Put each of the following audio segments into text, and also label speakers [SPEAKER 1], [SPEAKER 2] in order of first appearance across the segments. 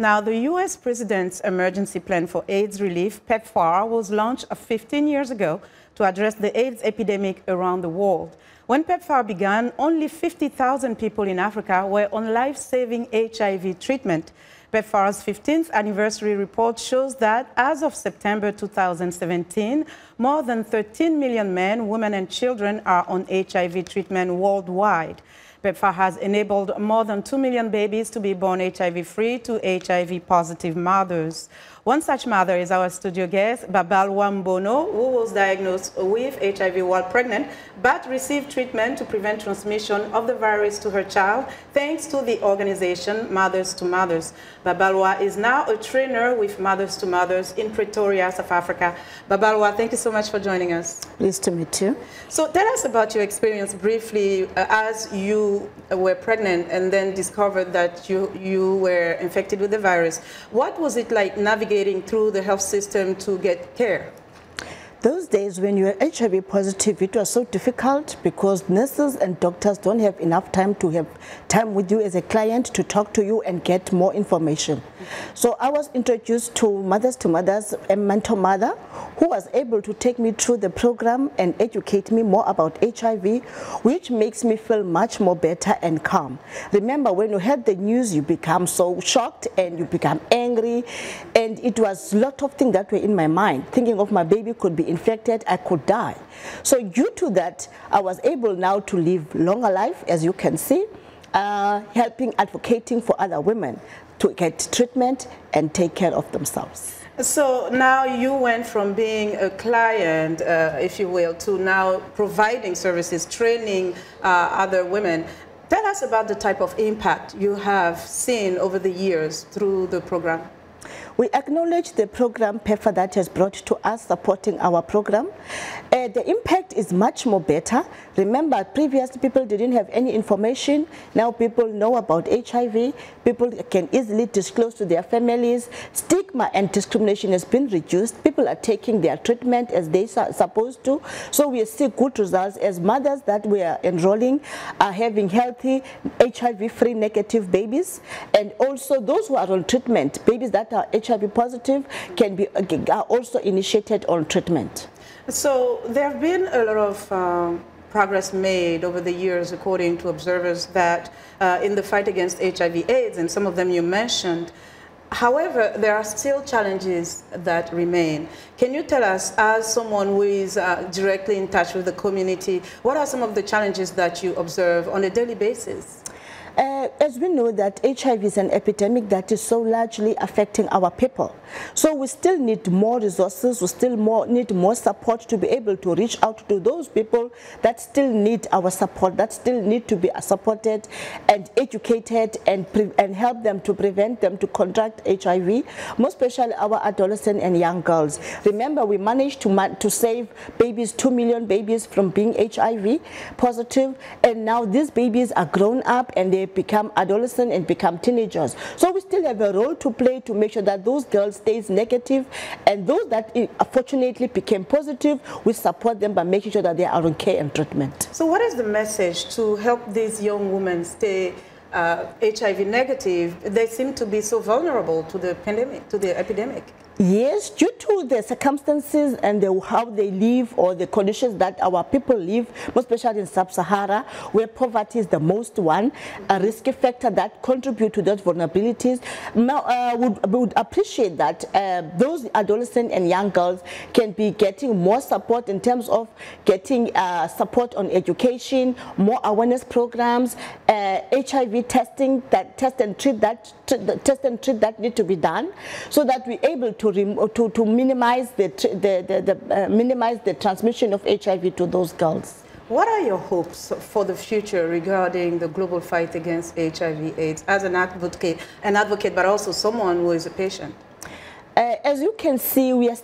[SPEAKER 1] Now, the U.S. President's Emergency Plan for AIDS Relief, PEPFAR, was launched 15 years ago to address the AIDS epidemic around the world. When PEPFAR began, only 50,000 people in Africa were on life-saving HIV treatment. PEPFAR's 15th anniversary report shows that as of September 2017, more than 13 million men, women, and children are on HIV treatment worldwide. PEPFAR has enabled more than 2 million babies to be born HIV-free to HIV-positive mothers. One such mother is our studio guest, Babalwa Mbono, who was diagnosed with HIV while pregnant, but received treatment to prevent transmission of the virus to her child, thanks to the organization Mothers to Mothers. Babalwa is now a trainer with Mothers to Mothers in Pretoria, South Africa. Babalwa, thank you so much for joining us.
[SPEAKER 2] Pleased to meet you.
[SPEAKER 1] So tell us about your experience briefly as you were pregnant and then discovered that you were infected with the virus. What was it like navigating through the health system to get care?
[SPEAKER 2] Those days when you were HIV positive, it was so difficult because nurses and doctors don't have enough time to have time with you as a client to talk to you and get more information. So I was introduced to Mothers, a mentor mother who was able to take me through the program and educate me more about HIV, which makes me feel much more better and calm. Remember, when you heard the news, you become so shocked and you become angry, and it was a lot of things that were in my mind, thinking of my baby could be infected, I could die. So due to that, I was able now to live longer life, as you can see, helping, advocating for other women to get treatment and take care of themselves.
[SPEAKER 1] So now you went from being a client, if you will, to now providing services, training other women. Tell us about the type of impact you have seen over the years through the program.
[SPEAKER 2] We acknowledge the program PEFAR that has brought to us, supporting our program. The impact is much more better. Remember, previously people didn't have any information. Now people know about HIV. People can easily disclose to their families. Stigma and discrimination has been reduced. People are taking their treatment as they are supposed to. So we see good results as mothers that we are enrolling are having healthy HIV-free negative babies. And also those who are on treatment, babies that are HIV positive are also initiated on treatment.
[SPEAKER 1] So there have been a lot of progress made over the years, according to observers, that in the fight against HIV/AIDS, and some of them you mentioned. However, there are still challenges that remain. Can you tell us, as someone who is directly in touch with the community, what are some of the challenges that you observe on a daily basis?
[SPEAKER 2] As we know that HIV is an epidemic that is so largely affecting our people. So we still need more resources, we still need more support to be able to reach out to those people that still need our support, that still need to be supported and educated and help them to prevent them to contract HIV, most especially our adolescent and young girls. Remember, we managed to save babies, 2 million babies from being HIV positive, and now these babies are grown up and they become adolescent and become teenagers. So we still have a role to play to make sure that those girls stays negative, and those that unfortunately became positive, we support them by making sure that they are on care and treatment.
[SPEAKER 1] So what is the message to help these young women stay HIV negative? They seem to be so vulnerable to the pandemic, to the epidemic.
[SPEAKER 2] Yes, due to the circumstances and how they live, or the conditions that our people live, most especially in Sub-Sahara, where poverty is the most one, a risk factor that contribute to those vulnerabilities. Would appreciate that those adolescent and young girls can be getting more support in terms of getting support on education, more awareness programs, HIV testing, that test and treat that need to be done, so that we're able to minimize the transmission of HIV to those girls.
[SPEAKER 1] What are your hopes for the future regarding the global fight against HIV/AIDS as an advocate, but also someone who is a patient?
[SPEAKER 2] As you can see, we are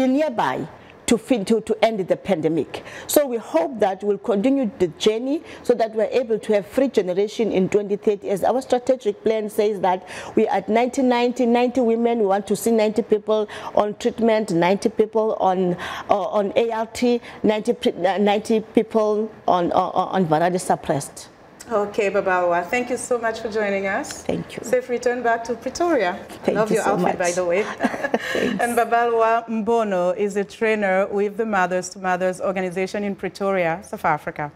[SPEAKER 2] nearby to end the pandemic. So we hope that we'll continue the journey so that we're able to have free generation in 2030. As our strategic plan says that we are at 90 women, we want to see 90 people on treatment, 90 people on ART, 90 people on virally suppressed.
[SPEAKER 1] Okay, Babalwa, thank you so much for joining us.
[SPEAKER 2] Thank you.
[SPEAKER 1] Safe return back to Pretoria.
[SPEAKER 2] Thank
[SPEAKER 1] Love
[SPEAKER 2] you
[SPEAKER 1] your
[SPEAKER 2] so
[SPEAKER 1] outfit,
[SPEAKER 2] much.
[SPEAKER 1] by the way. And Babalwa Mbono is a trainer with the Mothers to Mothers organization in Pretoria, South Africa.